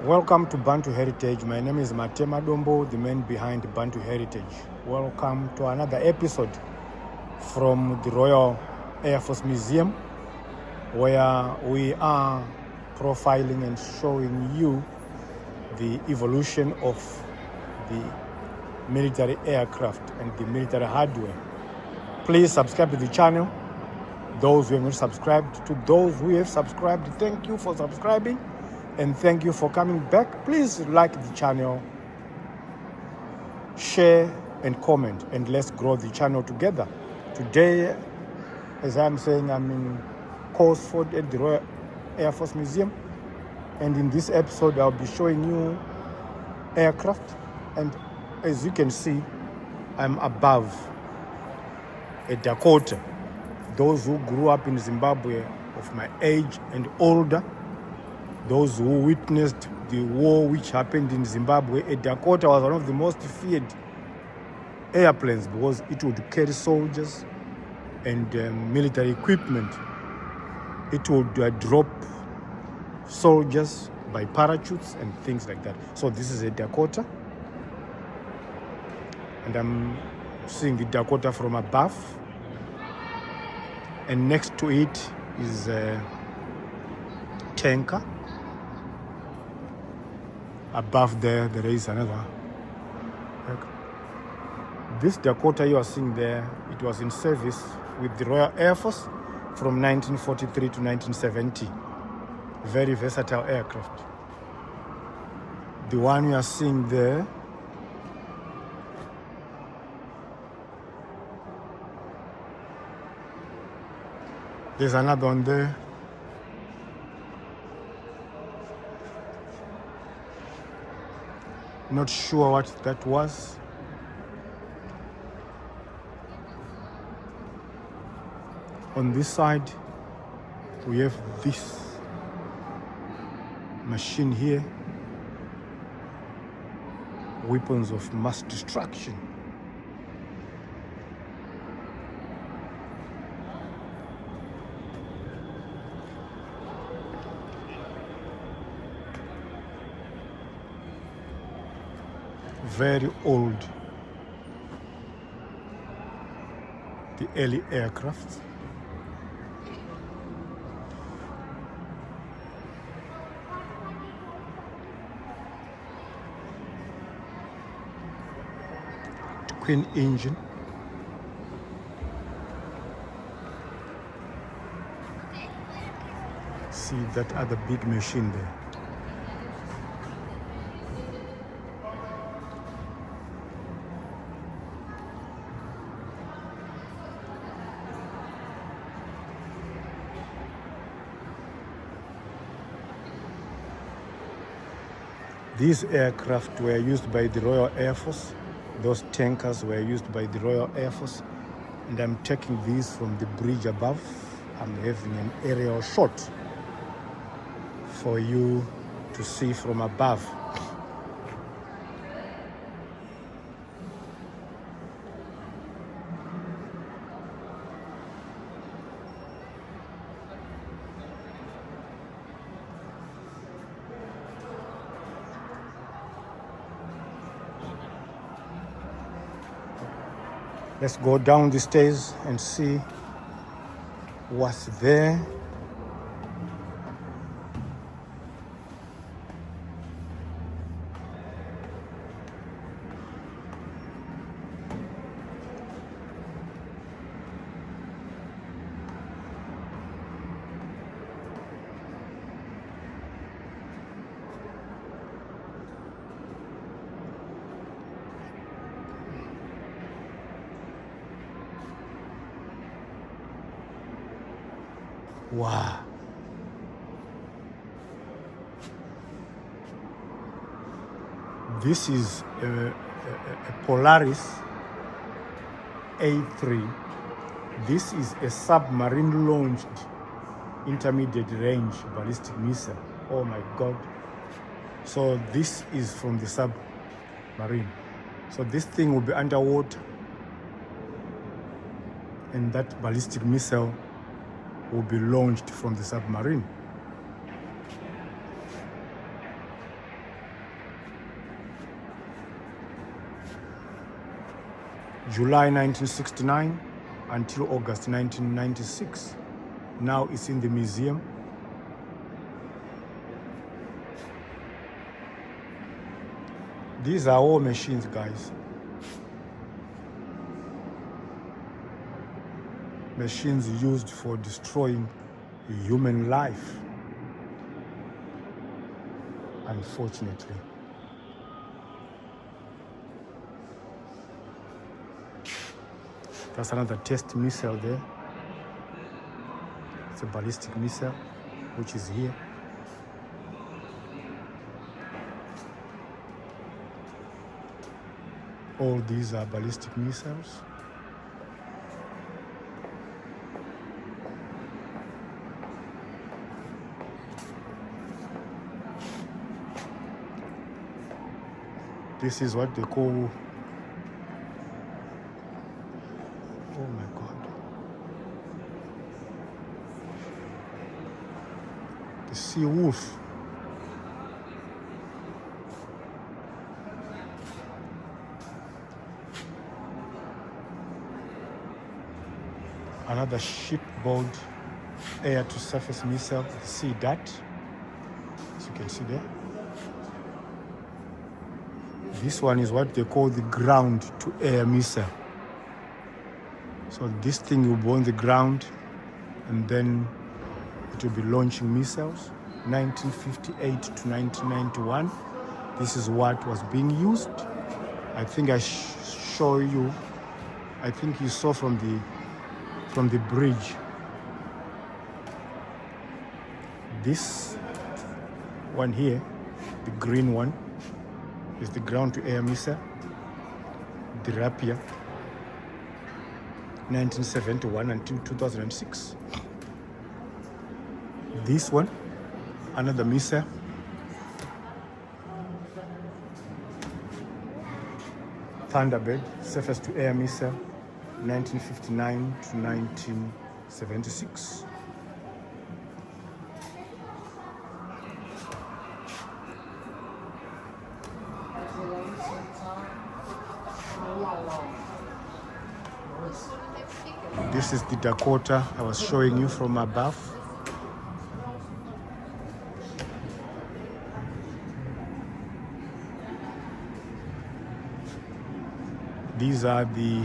Welcome to Bantu Heritage. My name is Matema Dombo, the man behind Bantu Heritage. Welcome to another episode from the Royal Air Force Museum, where we are profiling and showing you the evolution of the military aircraft and the military hardware. Please subscribe to the channel. Those who have not subscribed, to those who have subscribed, thank you for subscribing and thank you for coming back. Please like the channel, share and comment, and let's grow the channel together. Today, as I'm saying, I'm in Corsford at the Royal Air Force Museum, and in this episode I'll be showing you aircraft, and as you can see, I'm above a Dakota. Those who grew up in Zimbabwe of my age and older, those who witnessed the war which happened in Zimbabwe, a Dakota was one of the most feared airplanes because it would carry soldiers and military equipment. It would drop soldiers by parachutes and things like that. So this is a Dakota, and I'm seeing the Dakota from above, and next to it is a tanker. Above there is another. This Dakota you are seeing there, it was in service with the Royal Air Force from 1943 to 1970. Very versatile aircraft. The one you are seeing there, there's another one there. Not sure what that was. On this side, we have this machine here, weapons of mass destruction. Very old, the early aircraft. Twin engine. See that other big machine there. These aircraft were used by the Royal Air Force. Those tankers were used by the Royal Air Force. And I'm taking these from the bridge above. I'm having an aerial shot for you to see from above. Let's go down the stairs and see what's there. Wow. This is a Polaris A3. This is a submarine launched intermediate range ballistic missile. Oh my God. So this is from the submarine. So this thing will be underwater, and that ballistic missile will be launched from the submarine. July 1969 until August 1996. Now it's in the museum. These are all machines, guys. Machines used for destroying human life, unfortunately. That's another test missile there. It's a ballistic missile, which is here. All these are ballistic missiles. This is what they call, oh my God, the sea wolf. Another shipboard air-to-surface missile, Sea Dart, as you can see there. This one is what they call the ground-to-air missile. So this thing will be on the ground and then it will be launching missiles. 1958 to 1991, this is what was being used. I think I show you, I think you saw from the bridge. This one here, the green one, is the ground-to-air missile, the Rapier, 1971 until 2006. This one, another missile, Thunderbird, surface-to-air missile, 1959 to 1976. This is the Dakota I was showing you from above. These are the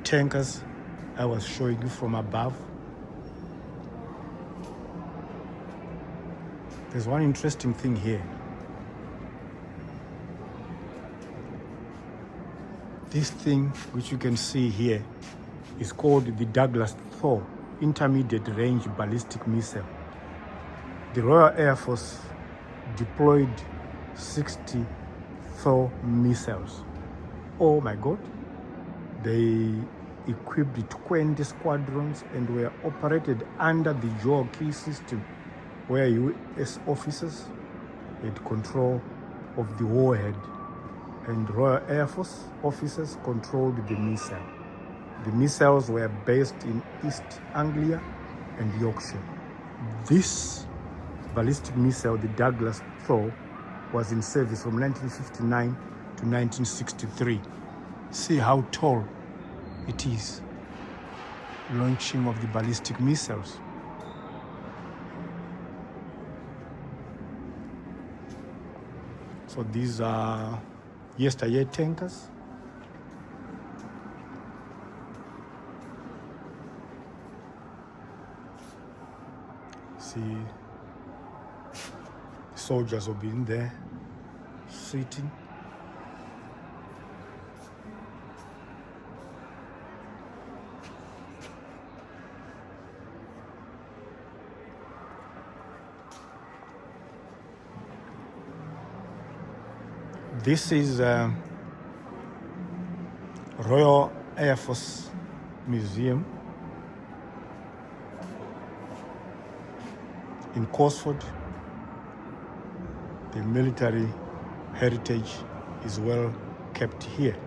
tankers I was showing you from above. There's one interesting thing here. This thing, which you can see here, is called the Douglas Thor Intermediate Range Ballistic Missile. The Royal Air Force deployed 60 Thor missiles. Oh my God. They equipped 20 squadrons and were operated under the dual key system, where US officers had control of the warhead and Royal Air Force officers controlled the missile. The missiles were based in East Anglia and Yorkshire. This ballistic missile, the Douglas Thor, was in service from 1959 to 1963. See how tall it is. Launching of the ballistic missiles. So these are yesteryear tankers. See, soldiers will be in there, sitting. This is Royal Air Force Museum in Cosford. The military heritage is well kept here.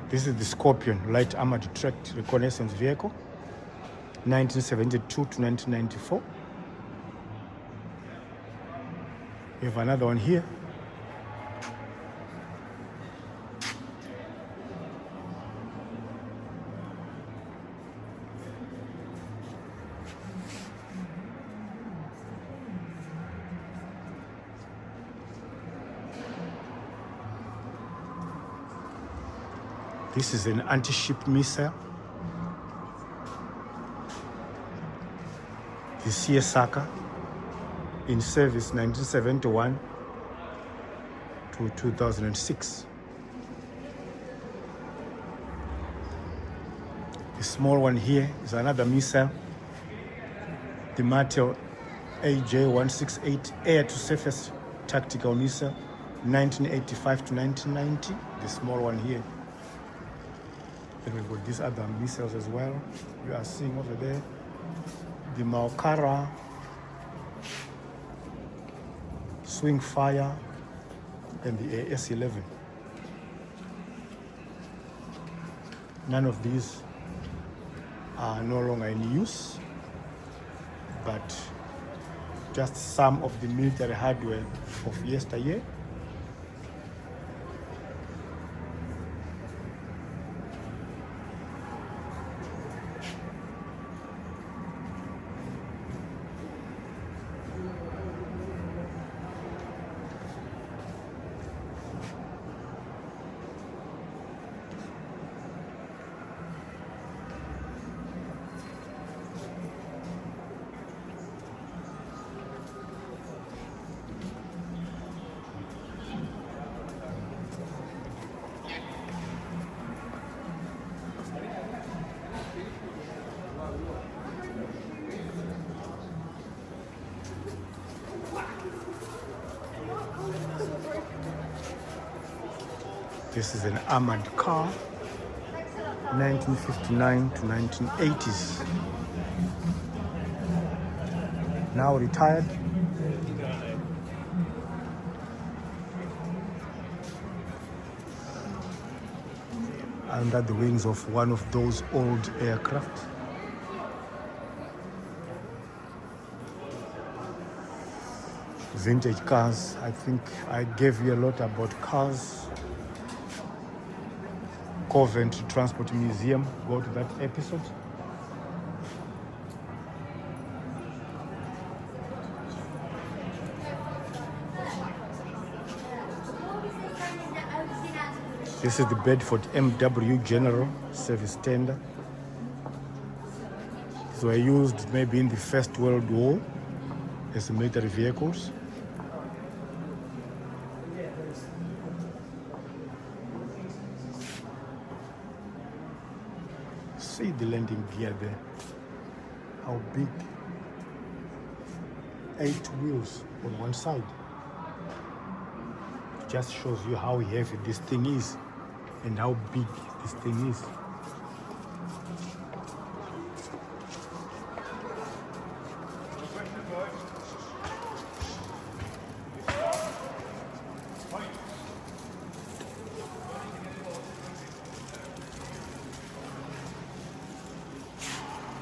This is the Scorpion Light Armored Tracked Reconnaissance Vehicle, 1972 to 1994. We have another one here. This is an anti-ship missile. The Saka, in service 1971 to 2006. The small one here is another missile, the Mattel AJ-168 air-to-surface tactical missile, 1985 to 1990. The small one here. Then we've got these other missiles as well. You are seeing over there the Maokara Swing Fire and the AS-11. None of these are no longer in use, but just some of the military hardware of yesteryear. This is an armored car, 1959 to 1980s. Now retired. Under the wings of one of those old aircraft. Vintage cars. I think I gave you a lot about cars. Coventry Transport Museum, go to that episode. This is the Bedford MW General Service Tender. These were used maybe in the First World War as military vehicles. See the landing gear there, how big, 8 wheels on one side. It just shows you how heavy this thing is and how big this thing is.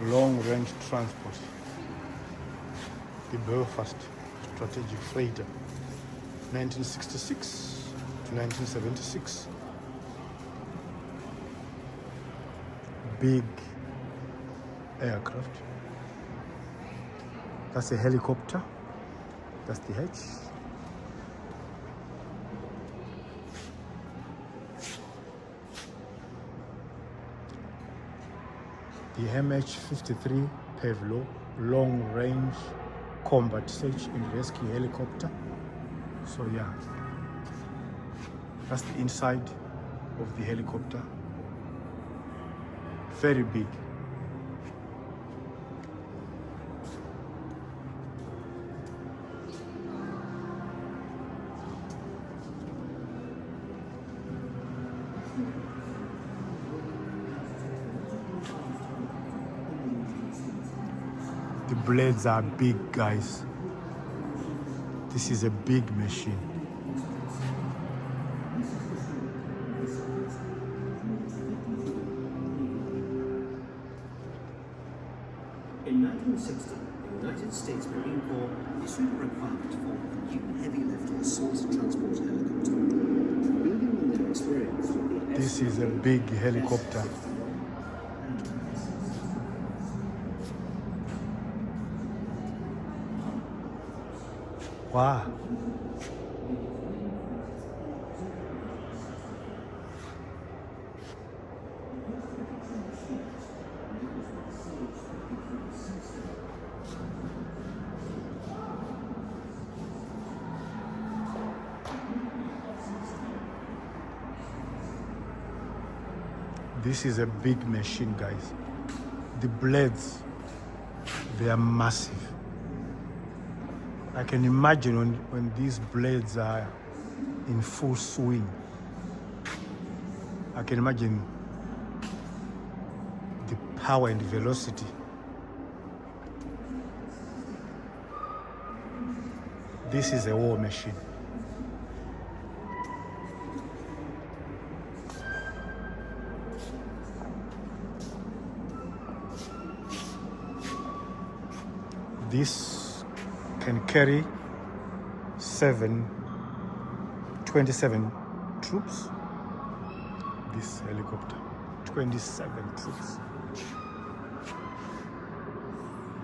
Long-range transport. The Belfast Strategic Freighter, 1966 to 1976. Big aircraft. That's a helicopter. That's the H. The MH-53 Pavlo long-range combat search and rescue helicopter. So yeah, that's the inside of the helicopter. Very big. The blades are big, guys. This is a big machine. In 1960, United States Marine Corps issued a requirement for a new heavy-lift assault transport helicopter. Building on their experience with the This is a big helicopter. Wow. This is a big machine, guys. The blades, they are massive. I can imagine when these blades are in full swing. I can imagine the power and velocity. This is a war machine. This can carry 27 troops. This helicopter, 27 troops.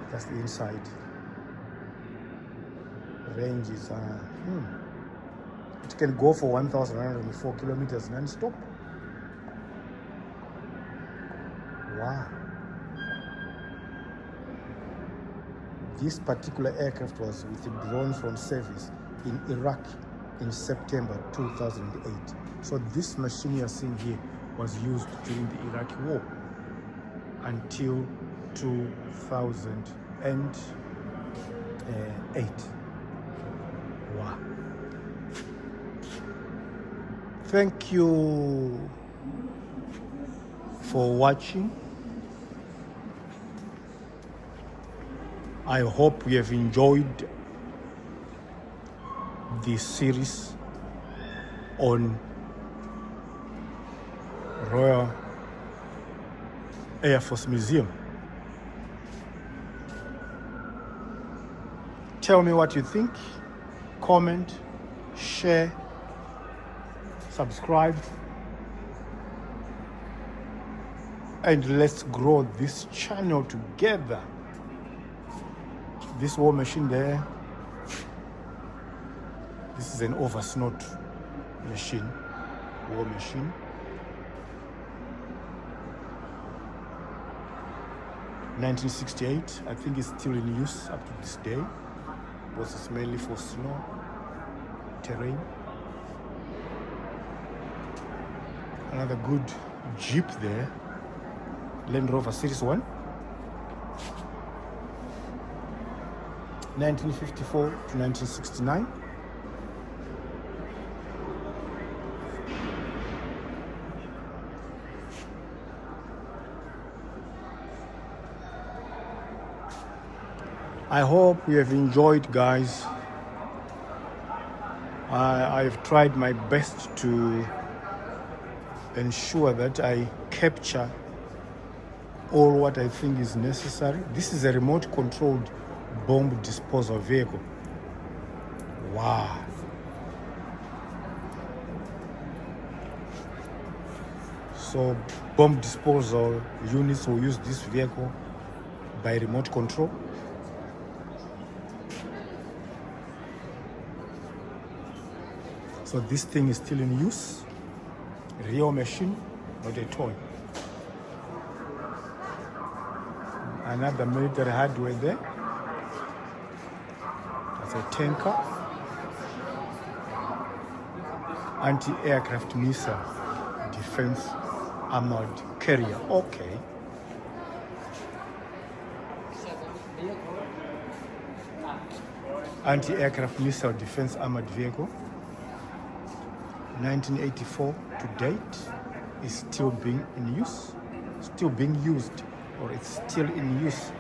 That's the inside. Range is, it can go for 1,104 kilometers non-stop. Wow. This particular aircraft was withdrawn from service in Iraq in September 2008. So this machine you're seeing here was used during the Iraqi war until 2008. Wow. Thank you for watching. I hope you have enjoyed this series on Royal Air Force Museum. Tell me what you think. Comment, share, subscribe, and let's grow this channel together. This war machine there, this is an oversnort machine, war machine. (1968), I think it's still in use up to this day, because it's mainly for snow terrain. Another good Jeep there, Land Rover Series 1. 1954 to 1969. I hope you have enjoyed, guys. I've tried my best to ensure that I capture all what I think is necessary. This is a remote controlled bomb disposal vehicle. Wow. So bomb disposal units will use this vehicle by remote control. So this thing is still in use. Real machine, not a toy. Another military hardware there. That's a tanker. Anti-aircraft missile defense armored carrier. Okay. Anti-aircraft missile defense armored vehicle. 1984 to date, is still being in use, still being used, or it's still in use.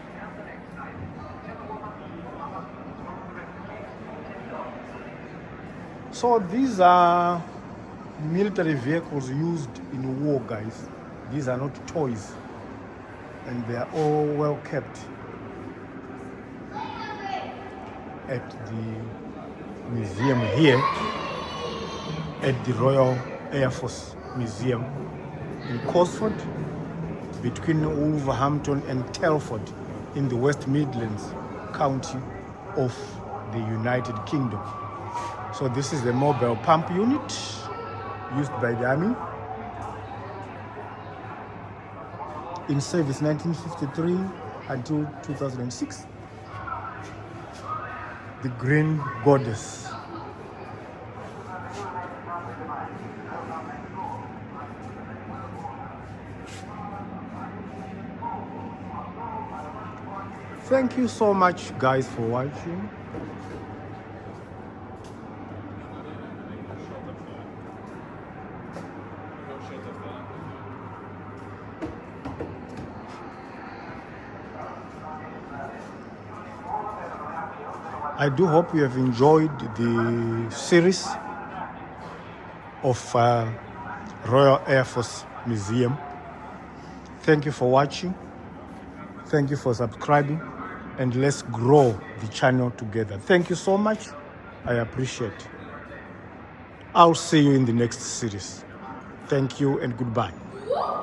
So these are military vehicles used in war, guys. These are not toys, and they are all well kept. at the museum here at the Royal Air Force Museum in Cosford, between Wolverhampton and Telford in the West Midlands County of the United Kingdom. So this is the mobile pump unit used by the Army in service 1953 until 2006. The Green Goddess. Thank you so much, guys, for watching. I do hope you have enjoyed the series of Royal Air Force Museum. Thank you for watching. Thank you for subscribing. And let's grow the channel together. Thank you so much. I appreciate it. I'll see you in the next series. Thank you and goodbye.